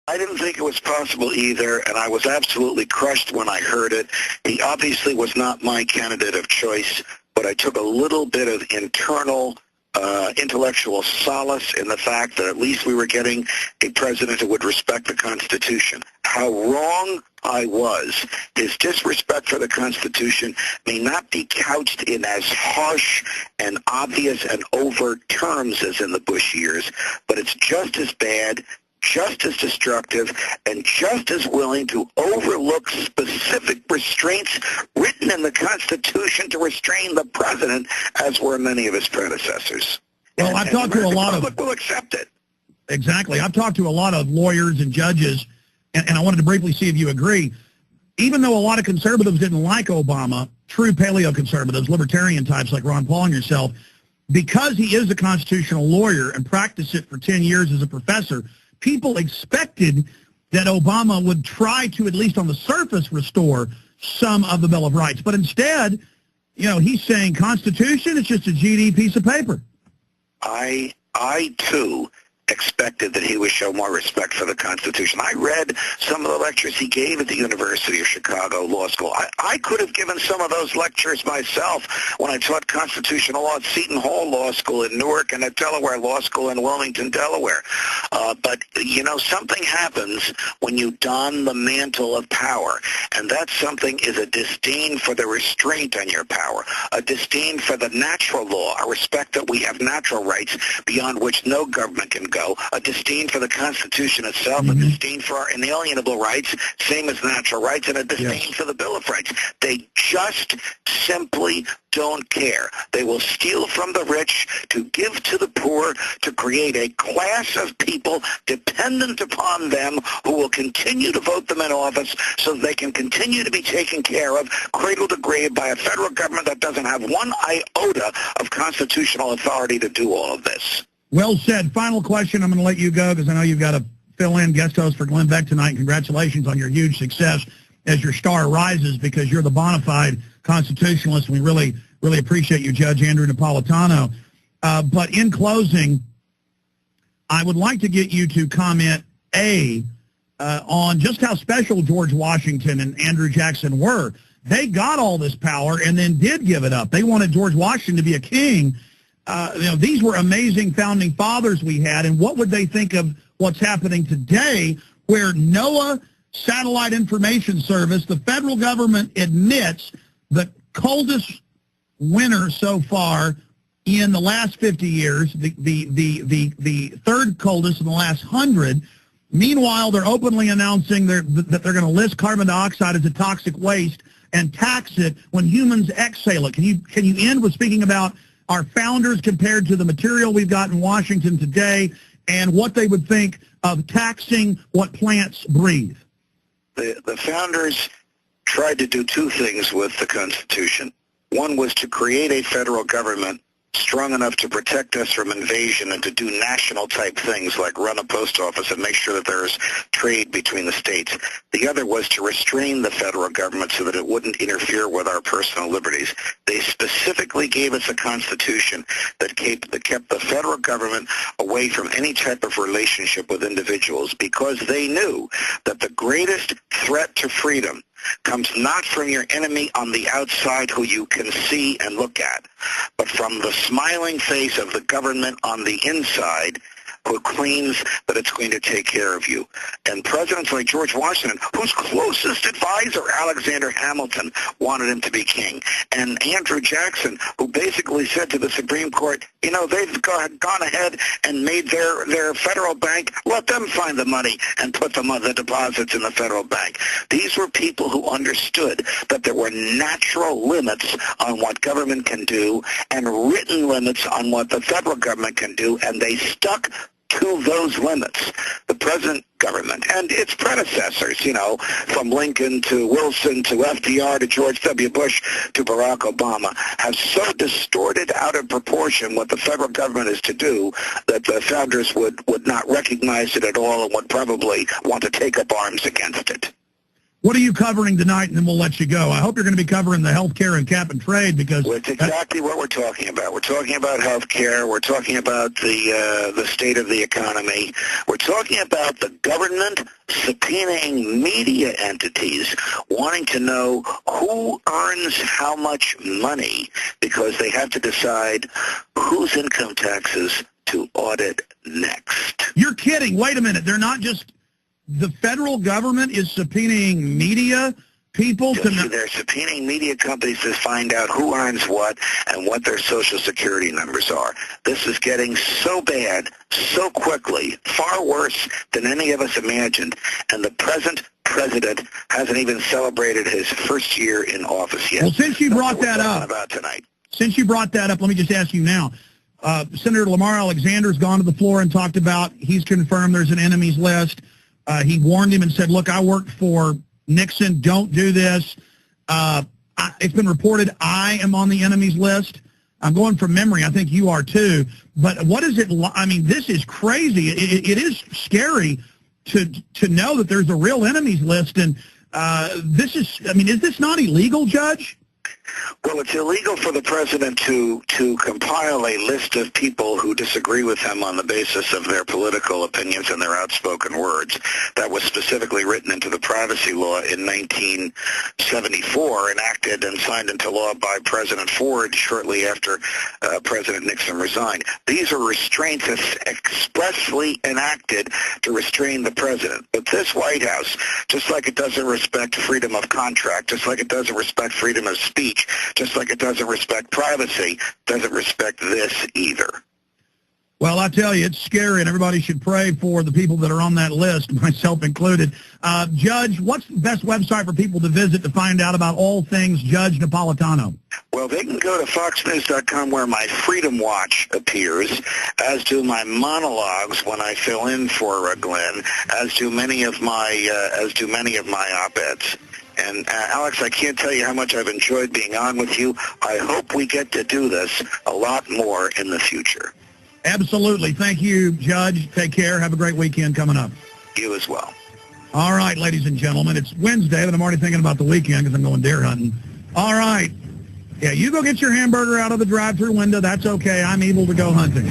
I didn't think it was possible either, and I was absolutely crushed when I heard it. He obviously was not my candidate of choice, but I took a little bit of internal intellectual solace in the fact that at least we were getting a president who would respect the Constitution. How wrong I was. His disrespect for the Constitution may not be couched in as harsh and obvious and overt terms as in the Bush years, but it's just as bad, just as destructive, and just as willing to overlook specific restraints written in the Constitution to restrain the president, as were many of his predecessors. Well, I've talked to a lot of... The public will accept it. Exactly. I've talked to a lot of lawyers and judges, and I wanted to briefly see if you agree. Even though a lot of conservatives didn't like Obama, true paleo-conservatives, libertarian types like Ron Paul and yourself, because he is a constitutional lawyer and practiced it for 10 years as a professor, people expected that Obama would try to, at least on the surface, restore some of the Bill of Rights. But instead, you know, he's saying Constitution is just a GD piece of paper. I too expected that he would show more respect for the Constitution. I read some of the lectures he gave at the University of Chicago Law School. I could have given some of those lectures myself when I taught constitutional law at Seton Hall Law School in Newark and at Delaware Law School in Wilmington, Delaware. But, you know, something happens when you don the mantle of power, and that something is a disdain for the restraint on your power, a disdain for the natural law, a respect that we have natural rights beyond which no government can go, a disdain for the Constitution itself, a disdain for our inalienable rights, same as natural rights, and a disdain for the Bill of Rights. They just simply don't care. They will steal from the rich to give to the poor, to create a class of people dependent upon them who will continue to vote them in office so they can continue to be taken care of, cradle to grave, by a federal government that doesn't have one iota of constitutional authority to do all of this. Well said. Final question. I'm going to let you go because I know you've got to fill in guest host for Glenn Beck tonight. Congratulations on your huge success as your star rises, because you're the bona fide constitutionalist. We really appreciate you, Judge Andrew Napolitano. But in closing, I would like to get you to comment, on just how special George Washington and Andrew Jackson were. They got all this power and then did give it up. They wanted George Washington to be a king. You know, these were amazing founding fathers we had, and what would they think of what's happening today, where NOAA, Satellite Information Service, the federal government admits the coldest winter so far in the last 50 years, the third coldest in the last 100. Meanwhile, they're openly announcing that they're going to list carbon dioxide as a toxic waste and tax it when humans exhale it. Can you end with speaking about our founders compared to the material we've got in Washington today and what they would think of taxing what plants breathe? The founders tried to do two things with the Constitution. One was to create a federal government strong enough to protect us from invasion and to do national-type things like run a post office and make sure that there's trade between the states. The other was to restrain the federal government so that it wouldn't interfere with our personal liberties. They specifically gave us a constitution that kept the federal government away from any type of relationship with individuals, because they knew that the greatest threat to freedom comes not from your enemy on the outside who you can see and look at, but from the smiling face of the government on the inside who claims that it's going to take care of you. And presidents like George Washington, whose closest advisor, Alexander Hamilton, wanted him to be king, and Andrew Jackson, who basically said to the Supreme Court, you know, they've gone ahead and made their federal bank, let them find the money and put the deposits in the federal bank. These were people who understood that there were natural limits on what government can do and written limits on what the federal government can do, and they stuck to those limits. The present government and its predecessors, you know, from Lincoln to Wilson to FDR to George W. Bush to Barack Obama, have so distorted out of proportion what the federal government is to do that the founders would not recognize it at all and would probably want to take up arms against it. What are you covering tonight, and then we'll let you go? I hope you're going to be covering the healthcare and cap and trade, because well, it's exactly what we're talking about. We're talking about healthcare. We're talking about the state of the economy. We're talking about the government subpoenaing media entities, wanting to know who earns how much money, because they have to decide whose income taxes to audit next. You're kidding. Wait a minute. They're not just... The federal government is subpoenaing media people to... They're subpoenaing media companies to find out who earns what and what their Social Security numbers are. This is getting so bad, so quickly, far worse than any of us imagined. And the present president hasn't even celebrated his first year in office yet. Well, since you brought that up... about tonight. Since you brought that up, let me just ask you now. Senator Lamar Alexander's gone to the floor and talked about, he's confirmed there's an enemies list. He warned him and said, look, I worked for Nixon. Don't do this. It's been reported I am on the enemies list. I'm going from memory. I think you are too. But what is it? I mean, this is crazy. It is scary to know that there's a real enemies list. And this is, I mean, is this not illegal, Judge? Well, it's illegal for the president to compile a list of people who disagree with him on the basis of their political opinions and their outspoken words. That was specifically written into the privacy law in 1974, enacted and signed into law by President Ford shortly after President Nixon resigned. These are restraints expressly enacted to restrain the president. But this White House, just like it doesn't respect freedom of contract, just like it doesn't respect freedom of speech, just like it doesn't respect privacy, doesn't respect this either. Well, I tell you, it's scary, and everybody should pray for the people that are on that list, myself included. Judge, what's the best website for people to visit to find out about all things Judge Napolitano? Well, they can go to foxnews.com, where my Freedom Watch appears, as do my monologues when I fill in for Glenn, as do many of my op-eds. And Alex, I can't tell you how much I've enjoyed being on with you. I hope we get to do this a lot more in the future. Absolutely. Thank you, Judge. Take care. Have a great weekend coming up. You as well. All right, ladies and gentlemen. It's Wednesday, but I'm already thinking about the weekend because I'm going deer hunting. All right. Yeah, you go get your hamburger out of the drive-thru window. That's okay. I'm able to go hunting.